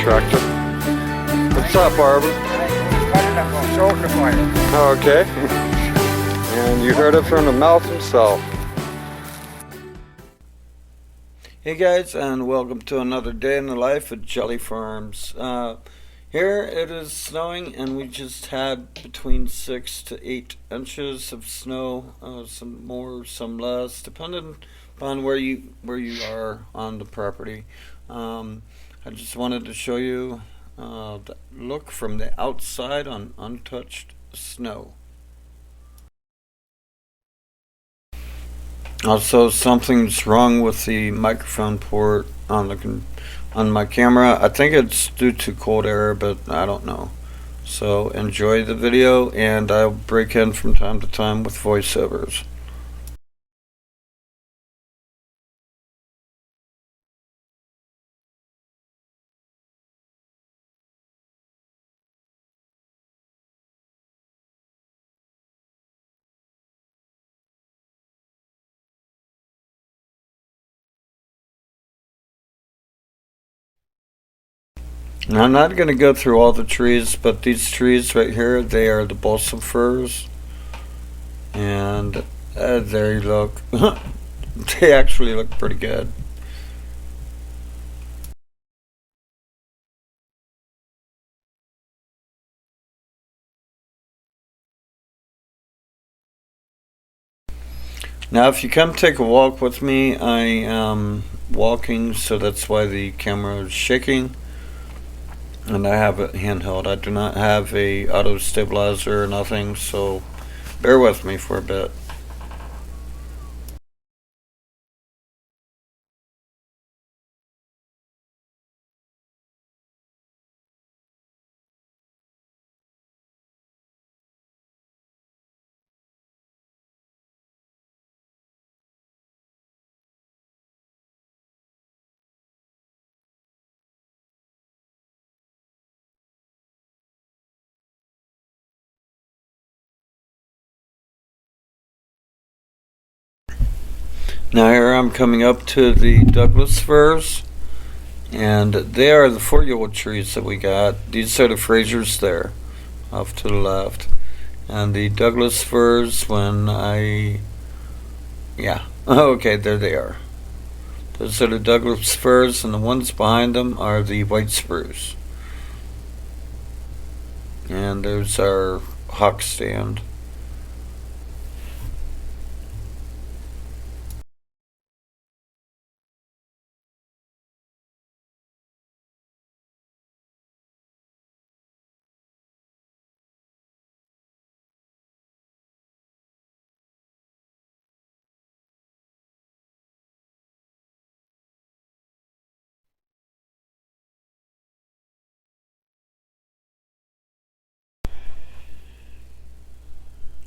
tractor. What's up, Barbara? Okay. And you heard it from the mouth himself. Hey guys, and welcome to another day in the life at JAlly Farms. Here it is snowing, and we just had between 6 to 8 inches of snow. Some more, some less, depending upon where you are on the property. I just wanted to show you the look from the outside on untouched snow. Also, something's wrong with the microphone port on my camera. I think it's due to cold air, but I don't know. So enjoy the video, and I'll break in from time to time with voiceovers. Now, I'm not going to go through all the trees, but these trees right here, they are the balsam firs. And there you look. They actually look pretty good. Now, if you come take a walk with me, I am walking, so that's why the camera is shaking. And I have it handheld. I do not have a auto stabilizer or nothing, so bear with me for a bit. Now here I'm coming up to the Douglas firs, and they are the 4-year-old trees that we got. These are the Frasers there, off to the left. And the Douglas firs, okay, there they are. Those are the Douglas firs, and the ones behind them are the white spruce. And there's our hawk stand.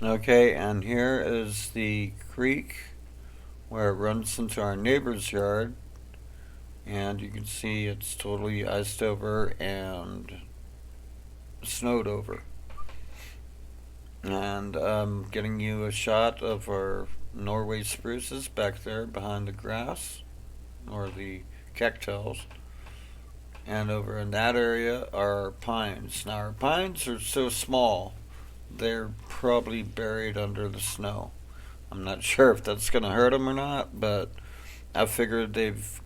Okay, and here is the creek where it runs into our neighbor's yard, and you can see it's totally iced over and snowed over. And I'm getting you a shot of our Norway spruces back there behind the grass, or the cactus. And over in that area are our pines. Now our pines are so small, they're probably buried under the snow. I'm not sure if that's going to hurt them or not, but I figured they've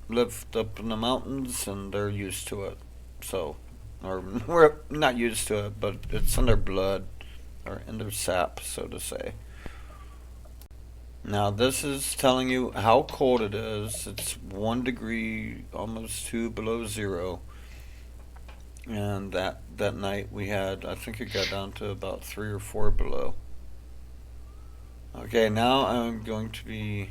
lived up in the mountains and they're used to it. So, or we're not used to it, but it's in their blood, or in their sap, so to say. Now this is telling you how cold it is. It's 1 degree, almost 2 below zero. And that night we had, I think it got down to about 3 or 4 below. Okay, now I'm going to be...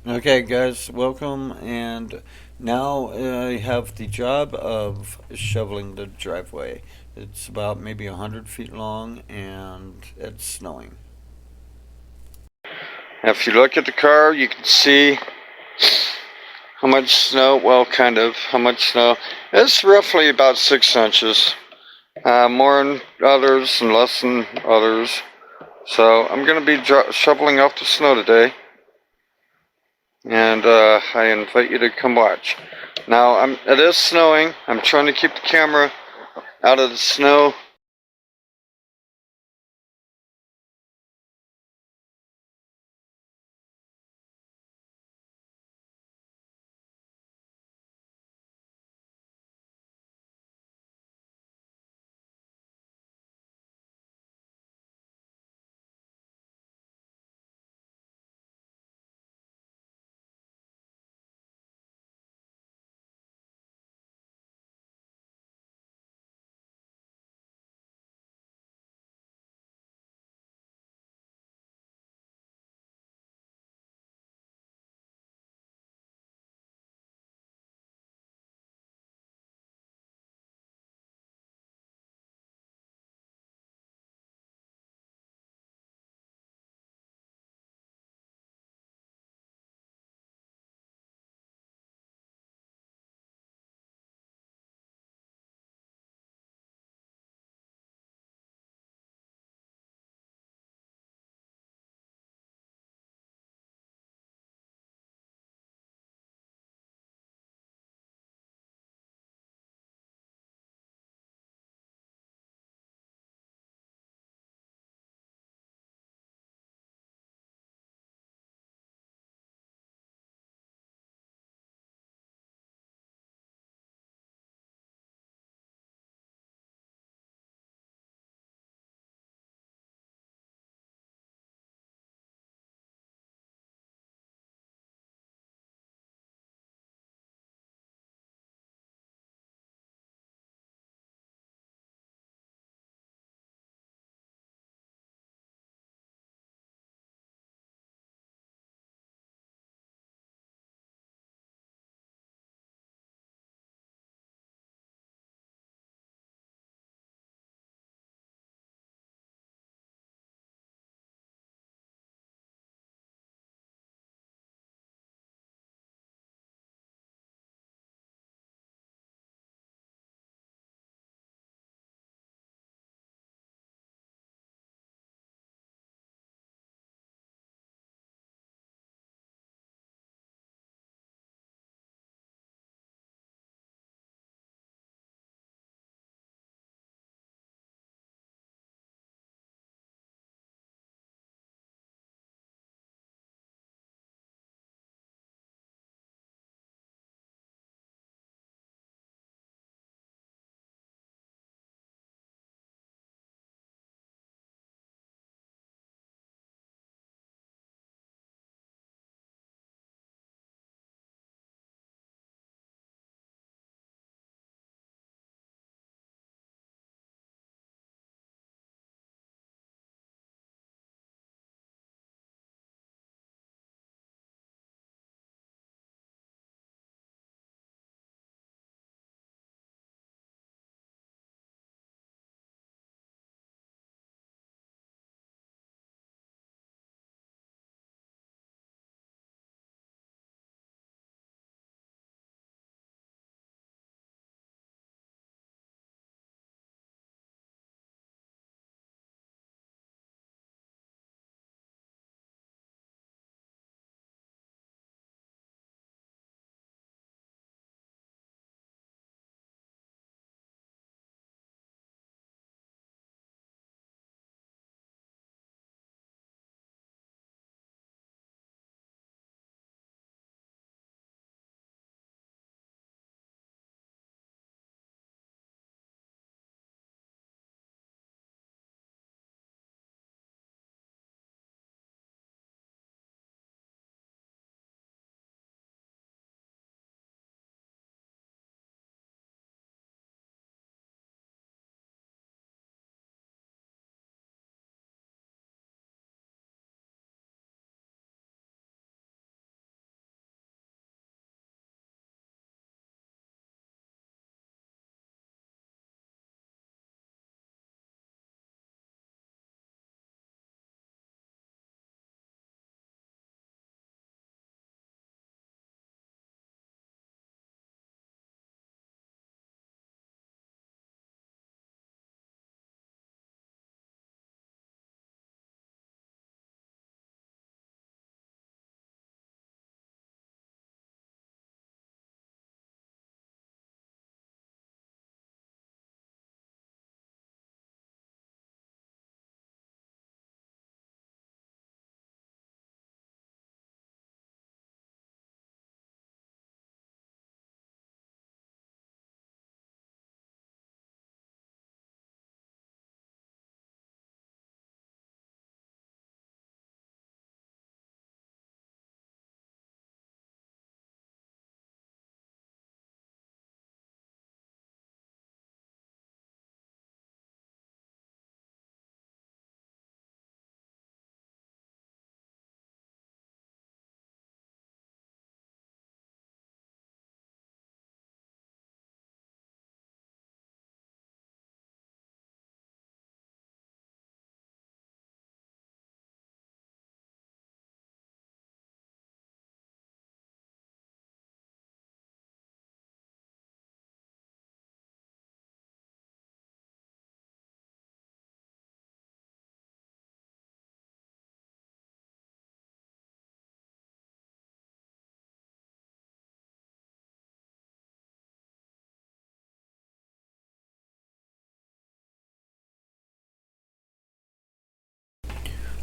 Okay guys, welcome, and now I have the job of shoveling the driveway. It's about maybe 100 feet long, and it's snowing. If you look at the car, you can see how much snow, well, kind of, how much snow. It's roughly about 6 inches. More than others and less than others. So I'm going to be shoveling off the snow today. And I invite you to come watch. Now it is snowing. I'm trying to keep the camera out of the snow.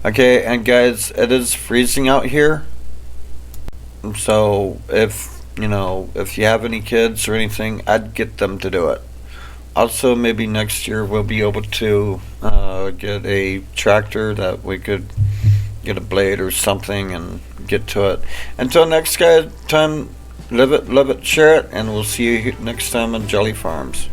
Okay, and guys, it is freezing out here. So if you have any kids or anything, I'd get them to do it. Also, maybe next year we'll be able to get a tractor that we could get a blade or something and get to it. Until next time, live it, love it, share it, and we'll see you next time on JAlly Farms.